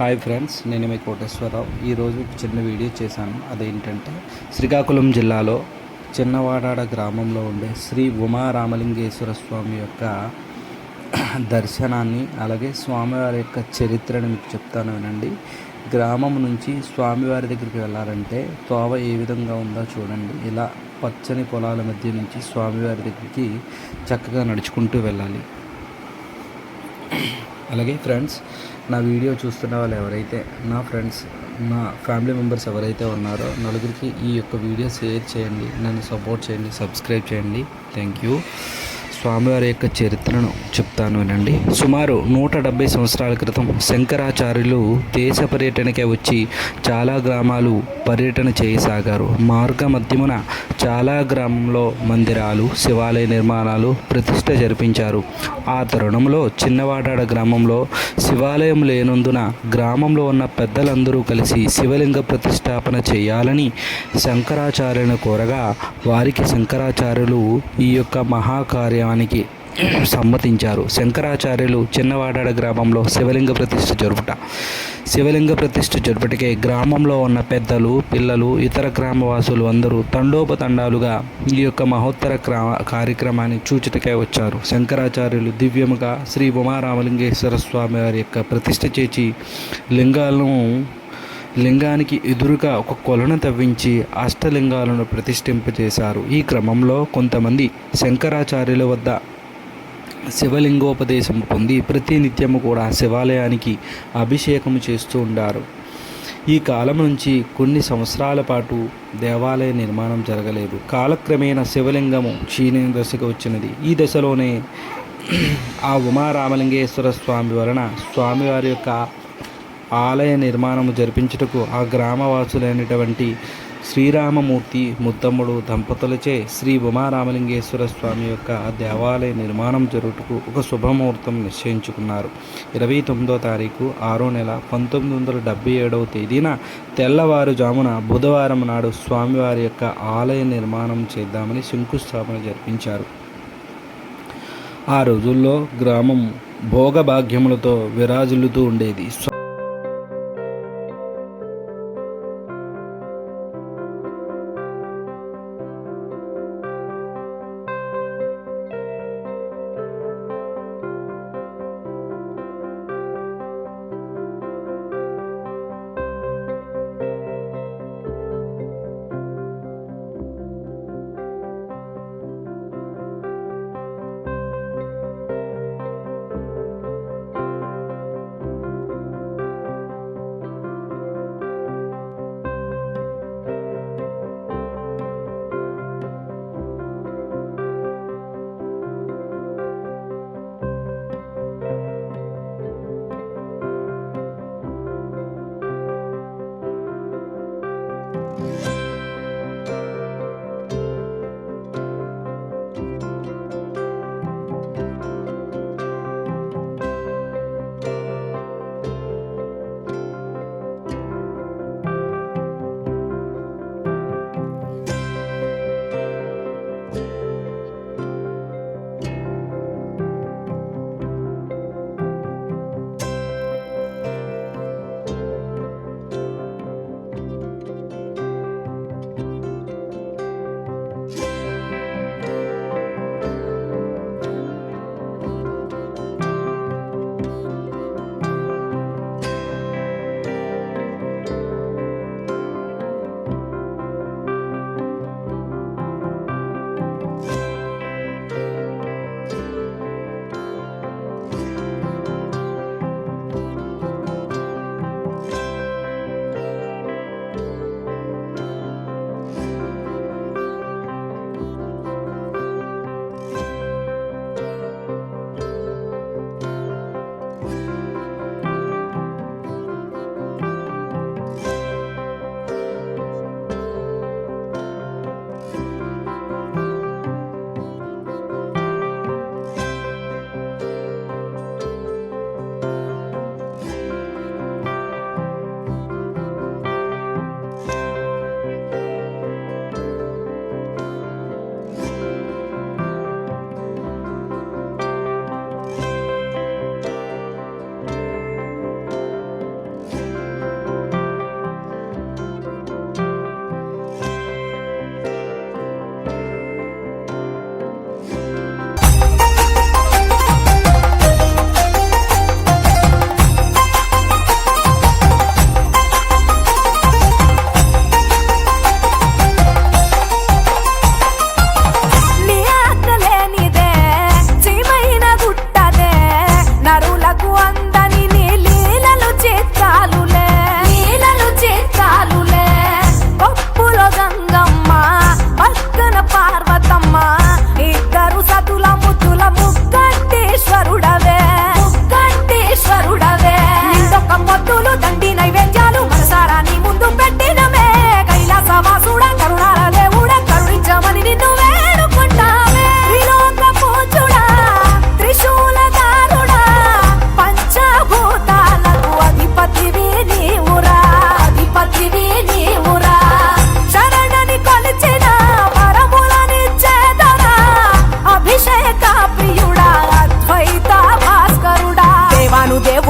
Hi friends, నేను మీ కోటేశ్వరరావు. ఈరోజు చిన్న వీడియో చేశాను. అదేంటంటే శ్రీకాకుళం జిల్లాలో చిన్నవాడాడ గ్రామంలో ఉండే శ్రీ ఉమారామలింగేశ్వర స్వామి యొక్క దర్శనాన్ని, అలాగే స్వామివారి యొక్క చరిత్రను మీకు చెప్తాను వినండి. గ్రామం నుంచి స్వామివారి దగ్గరికి వెళ్ళాలంటే తోవ ఏ విధంగా ఉందో చూడండి. ఇలా పచ్చని పొలాల మధ్య నుంచి స్వామివారి దగ్గరికి చక్కగా నడుచుకుంటూ వెళ్ళాలి. అలాగే ఫ్రెండ్స్, నా వీడియో చూస్తున్న వాళ్ళు ఎవరైతే నా ఫ్రెండ్స్, నా ఫ్యామిలీ మెంబర్స్ ఎవరైతే ఉన్నారో నలుగురికి ఈ యొక్క వీడియో షేర్ చేయండి, నన్ను సపోర్ట్ చేయండి, సబ్స్క్రైబ్ చేయండి. Thank you. స్వామివారి యొక్క చరిత్రను చెప్తాను వినండి. సుమారు 170 సంవత్సరాల క్రితం శంకరాచార్యులు దేశ పర్యటనకే వచ్చి చాలా గ్రామాలు పర్యటన చేయసాగారు. మార్గ మధ్యమున చాలా గ్రామంలో మందిరాలు, శివాలయ నిర్మాణాలు ప్రతిష్ట జరిపించారు. ఆ తరుణంలో చిన్నవాడాడ గ్రామంలో శివాలయం లేనందున గ్రామంలో ఉన్న పెద్దలందరూ కలిసి శివలింగ ప్రతిష్టాపన చేయాలని శంకరాచార్యులను కోరగా వారికి శంకరాచార్యులు ఈ యొక్క మహాకార్యానికి సమ్మతించారు. శంకరాచార్యులు చిన్నవాడాడ గ్రామంలో శివలింగ ప్రతిష్ఠ జరుపుటకే గ్రామంలో ఉన్న పెద్దలు, పిల్లలు, ఇతర గ్రామవాసులు అందరూ తండోపతండాలుగా ఈ యొక్క మహోత్తర కార్యక్రమాన్ని చూచుటకే వచ్చారు. శంకరాచార్యులు దివ్యముగా శ్రీ ఉమారామలింగేశ్వర స్వామి వారి యొక్క ప్రతిష్ఠ చేసి లింగానికి ఎదురుగా ఒక కొలను తవ్వించి అష్టలింగాలను ప్రతిష్ఠింపజేశారు. ఈ క్రమంలో కొంతమంది శంకరాచార్యుల వద్ద శివలింగోపదేశం పొంది ప్రతినిత్యము కూడా శివాలయానికి అభిషేకము చేస్తూ ఉండారు. ఈ కాలం నుంచి కొన్ని సంవత్సరాల పాటు దేవాలయ నిర్మాణం జరగలేదు. కాలక్రమేణా శివలింగము క్షీణ దశకు వచ్చినది. ఈ దశలోనే ఆ ఉమారామలింగేశ్వర స్వామి వలన స్వామివారి యొక్క ఆలయ నిర్మాణము జరిపించుటకు ఆ గ్రామవాసులైనటువంటి శ్రీరామమూర్తి ముత్తమ్ముడు దంపతులచే శ్రీ ఉమారామలింగేశ్వర స్వామి యొక్క దేవాలయ నిర్మాణం జరుగుటకు ఒక శుభముహూర్తం నిశ్చయించుకున్నారు. 29వ తారీఖు 6వ నెల 1977వ తేదీన తెల్లవారుజామున బుధవారం నాడు స్వామివారి యొక్క ఆలయ నిర్మాణం చేద్దామని శంకుస్థాపన జరిపించారు. ఆ రోజుల్లో గ్రామం భోగభాగ్యములతో విరాజిల్లుతూ ఉండేది.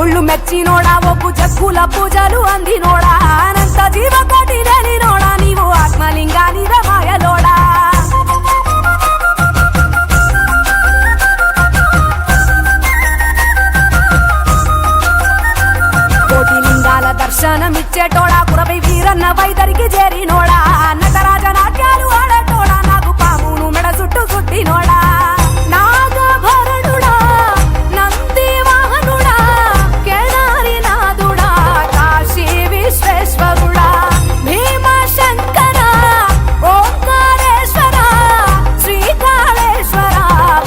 దేవుళ్ళు మెచ్చినోడా ఒప్పు జక్కుల పూజలు అందినోడా అనంత జీవకోటి లేనినోడా నీవు ఆత్మలింగాని మాయలోడా కోటి లింగాల దర్శనమిచ్చేటోడా కురవై వీరన్న వైదరికి చేరినోడా నటరాజ నాట్యాలు ఆడటోడా నాకు పామును మెడ చుట్టూ చుట్టినోడా నాగభరణుడా నంది వాహనుడా కేదారినాథుడా కాశీ విశ్వేశ్వరుడా భీమశంకర ఓంకారేశ్వర శ్రీకాళేశ్వర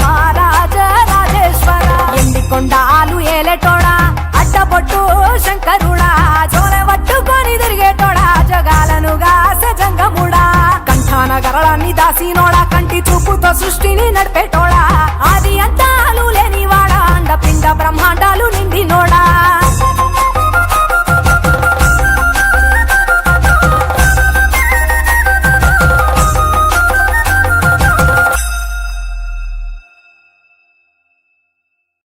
మహారాజ రాజేశ్వర ఎండికొండాలు ఏలేటోడా అడ్డపొట్టు శంకరుడా జోలె పట్టుకొని తిరిగేటోడా జగాలను గాసె జంగముడా కంఠాన గరళాన్ని దాసినోడా కంటి చూపుతో సృష్టిని నడిపేటోడా ఆది అంతాలు లేనివాడా అండ పిండ బ్రహ్మాండాలు నిండినోడా